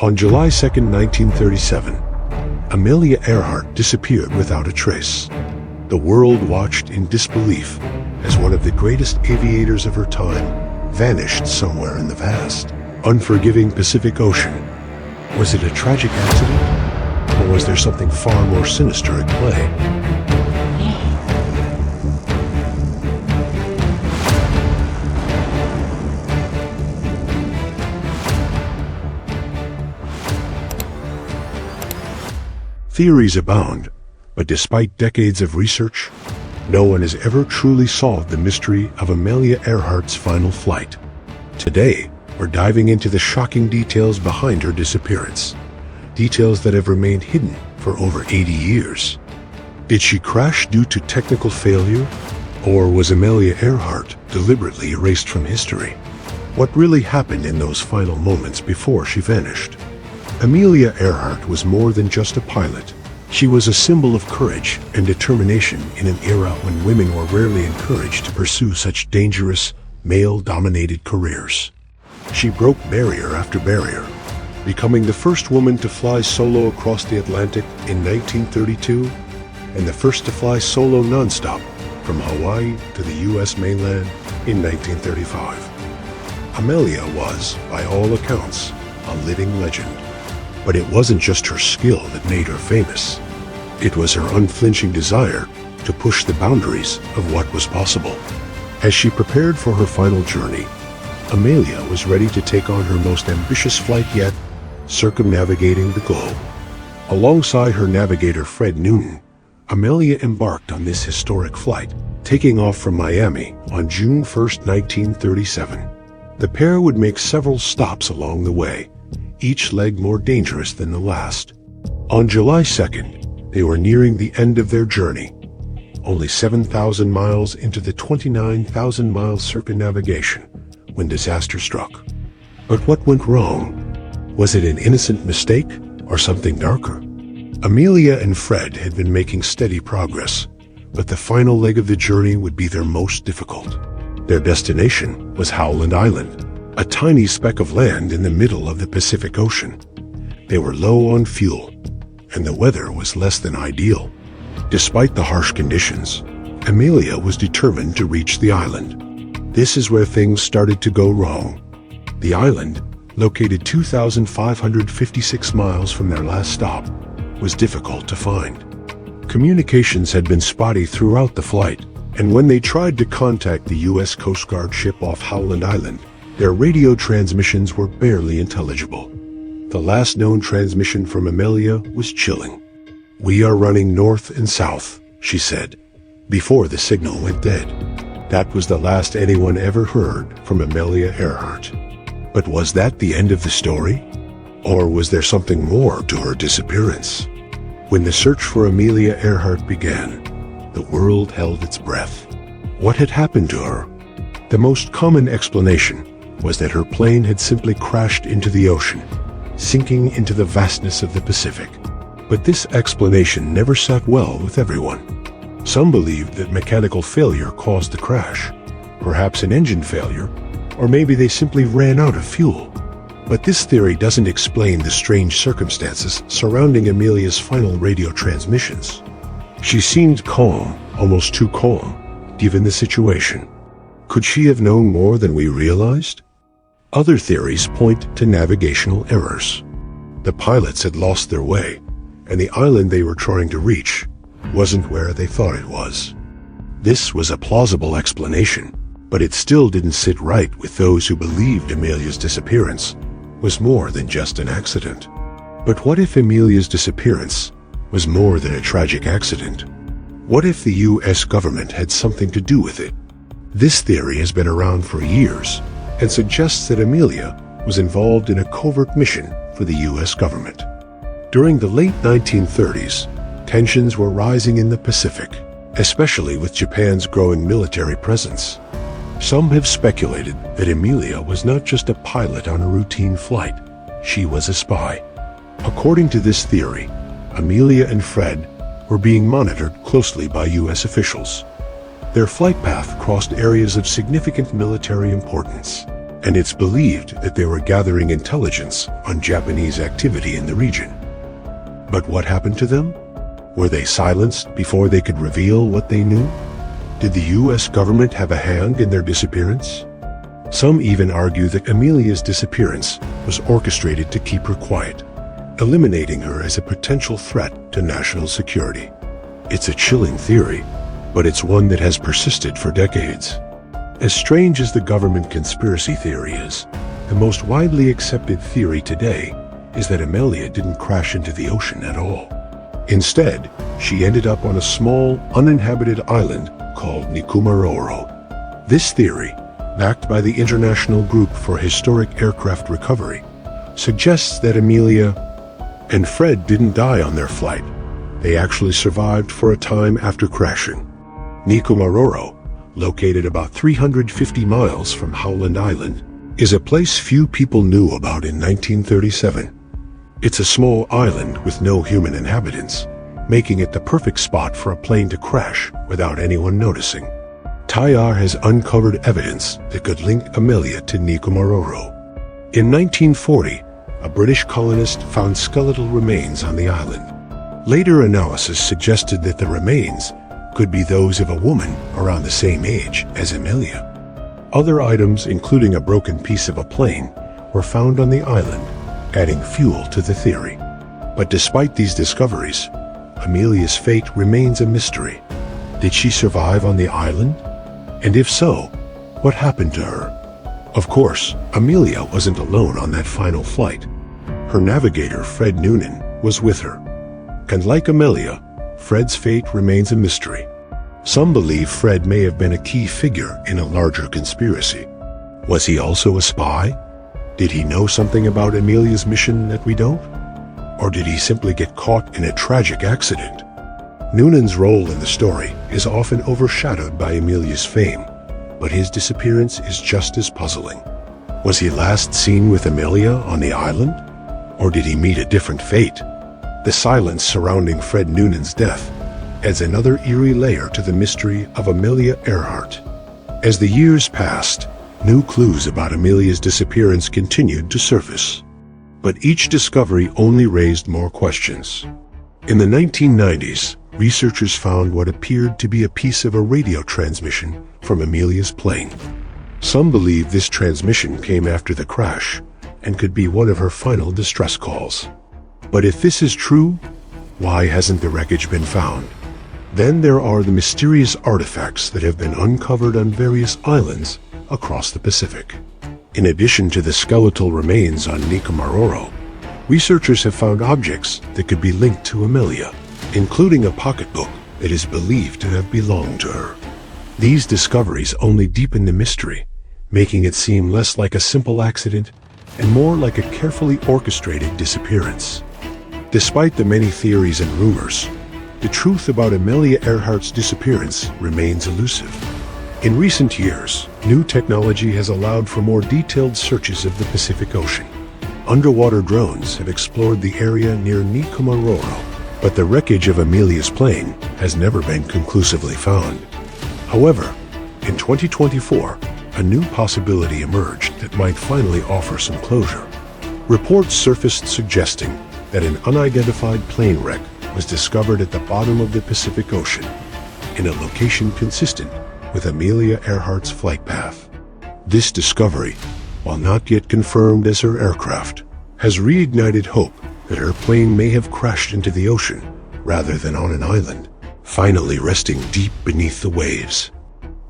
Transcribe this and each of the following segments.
On July 2, 1937, Amelia Earhart disappeared without a trace. The world watched in disbelief as one of the greatest aviators of her time vanished somewhere in the vast, unforgiving Pacific Ocean. Was it a tragic accident, or was there something far more sinister at play? Theories abound, but despite decades of research, no one has ever truly solved the mystery of Amelia Earhart's final flight. Today, we're diving into the shocking details behind her disappearance, details that have remained hidden for over 80 years. Did she crash due to technical failure, or was Amelia Earhart deliberately erased from history? What really happened in those final moments before she vanished? Amelia Earhart was more than just a pilot. She was a symbol of courage and determination in an era when women were rarely encouraged to pursue such dangerous, male-dominated careers. She broke barrier after barrier, becoming the first woman to fly solo across the Atlantic in 1932 and the first to fly solo nonstop from Hawaii to the U.S. mainland in 1935. Amelia was, by all accounts, a living legend. But it wasn't just her skill that made her famous. It was her unflinching desire to push the boundaries of what was possible. As she prepared for her final journey, Amelia was ready to take on her most ambitious flight yet, circumnavigating the globe. Alongside her navigator Fred Noonan, Amelia embarked on this historic flight, taking off from Miami on June 1, 1937. The pair would make several stops along the way, each leg more dangerous than the last. On July 2nd, they were nearing the end of their journey, only 7,000 miles into the 29,000-mile circumnavigation, when disaster struck. But what went wrong? Was it an innocent mistake or something darker? Amelia and Fred had been making steady progress, but the final leg of the journey would be their most difficult. Their destination was Howland Island, a tiny speck of land in the middle of the Pacific Ocean. They were low on fuel, and the weather was less than ideal. Despite the harsh conditions, Amelia was determined to reach the island. This is where things started to go wrong. The island, located 2,556 miles from their last stop, was difficult to find. Communications had been spotty throughout the flight, and when they tried to contact the U.S. Coast Guard ship off Howland Island, their radio transmissions were barely intelligible. The last known transmission from Amelia was chilling. "We are running north and south," she said, before the signal went dead. That was the last anyone ever heard from Amelia Earhart. But was that the end of the story? Or was there something more to her disappearance? When the search for Amelia Earhart began, the world held its breath. What had happened to her? The most common explanation was that her plane had simply crashed into the ocean, sinking into the vastness of the Pacific. But this explanation never sat well with everyone. Some believed that mechanical failure caused the crash, perhaps an engine failure, or maybe they simply ran out of fuel. But this theory doesn't explain the strange circumstances surrounding Amelia's final radio transmissions. She seemed calm, almost too calm, given the situation. Could she have known more than we realized? Other theories point to navigational errors. The pilots had lost their way, and the island they were trying to reach wasn't where they thought it was. This was a plausible explanation, but it still didn't sit right with those who believed Amelia's disappearance was more than just an accident. But what if Amelia's disappearance was more than a tragic accident? What if the U.S. government had something to do with it? This theory has been around for years and suggests that Amelia was involved in a covert mission for the U.S. government. During the late 1930s, tensions were rising in the Pacific, especially with Japan's growing military presence. Some have speculated that Amelia was not just a pilot on a routine flight, she was a spy. According to this theory, Amelia and Fred were being monitored closely by U.S. officials. Their flight path crossed areas of significant military importance, and it's believed that they were gathering intelligence on Japanese activity in the region. But what happened to them? Were they silenced before they could reveal what they knew? Did the US government have a hand in their disappearance? Some even argue that Amelia's disappearance was orchestrated to keep her quiet, eliminating her as a potential threat to national security. It's a chilling theory, but it's one that has persisted for decades. As strange as the government conspiracy theory is, the most widely accepted theory today is that Amelia didn't crash into the ocean at all. Instead, she ended up on a small, uninhabited island called Nikumaroro. This theory, backed by the International Group for Historic Aircraft Recovery, suggests that Amelia and Fred didn't die on their flight. They actually survived for a time after crashing. Nikumaroro, located about 350 miles from Howland Island, is a place few people knew about in 1937. It's a small island with no human inhabitants, making it the perfect spot for a plane to crash without anyone noticing. TIAR has uncovered evidence that could link Amelia to Nikumaroro. In 1940, a British colonist found skeletal remains on the island. Later analysis suggested that the remains could be those of a woman around the same age as Amelia. Other items, including a broken piece of a plane, were found on the island, adding fuel to the theory. But despite these discoveries, Amelia's fate remains a mystery. Did she survive on the island? And if so, what happened to her? Of course, Amelia wasn't alone on that final flight. Her navigator, Fred Noonan, was with her. And like Amelia, Fred's fate remains a mystery. Some believe Fred may have been a key figure in a larger conspiracy. Was he also a spy? Did he know something about Amelia's mission that we don't? Or did he simply get caught in a tragic accident? Noonan's role in the story is often overshadowed by Amelia's fame, but his disappearance is just as puzzling. Was he last seen with Amelia on the island? Or did he meet a different fate? The silence surrounding Fred Noonan's death adds another eerie layer to the mystery of Amelia Earhart. As the years passed, new clues about Amelia's disappearance continued to surface. But each discovery only raised more questions. In the 1990s, researchers found what appeared to be a piece of a radio transmission from Amelia's plane. Some believe this transmission came after the crash and could be one of her final distress calls. But if this is true, why hasn't the wreckage been found? Then there are the mysterious artifacts that have been uncovered on various islands across the Pacific. In addition to the skeletal remains on Nikumaroro, researchers have found objects that could be linked to Amelia, including a pocketbook that is believed to have belonged to her. These discoveries only deepen the mystery, making it seem less like a simple accident and more like a carefully orchestrated disappearance. Despite the many theories and rumors, the truth about Amelia Earhart's disappearance remains elusive. In recent years, new technology has allowed for more detailed searches of the Pacific Ocean. Underwater drones have explored the area near Nikumaroro, but the wreckage of Amelia's plane has never been conclusively found. However, in 2024, a new possibility emerged that might finally offer some closure. Reports surfaced suggesting that an unidentified plane wreck was discovered at the bottom of the Pacific Ocean, in a location consistent with Amelia Earhart's flight path. This discovery, while not yet confirmed as her aircraft, has reignited hope that her plane may have crashed into the ocean rather than on an island, finally resting deep beneath the waves.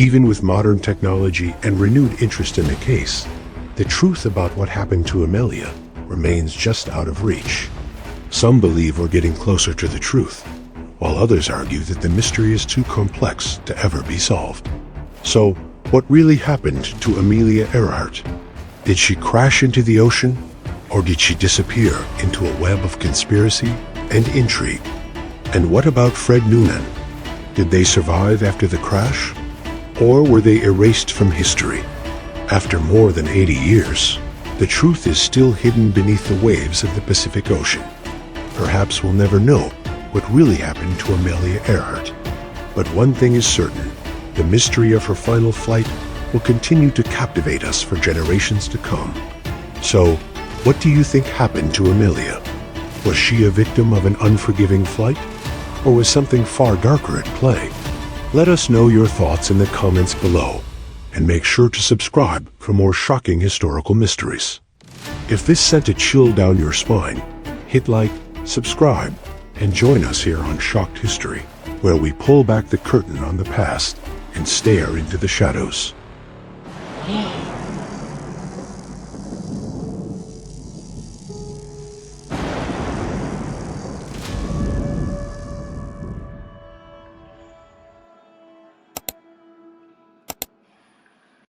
Even with modern technology and renewed interest in the case, the truth about what happened to Amelia remains just out of reach. Some believe we're getting closer to the truth, while others argue that the mystery is too complex to ever be solved. So, what really happened to Amelia Earhart? Did she crash into the ocean, or did she disappear into a web of conspiracy and intrigue? And what about Fred Noonan? Did they survive after the crash? Or were they erased from history? After more than 80 years, the truth is still hidden beneath the waves of the Pacific Ocean. Perhaps we'll never know what really happened to Amelia Earhart. But one thing is certain, the mystery of her final flight will continue to captivate us for generations to come. So, what do you think happened to Amelia? Was she a victim of an unforgiving flight? Or was something far darker at play? Let us know your thoughts in the comments below, and make sure to subscribe for more shocking historical mysteries. If this sent a chill down your spine, hit like, subscribe, and join us here on Shocked History, where we pull back the curtain on the past and stare into the shadows.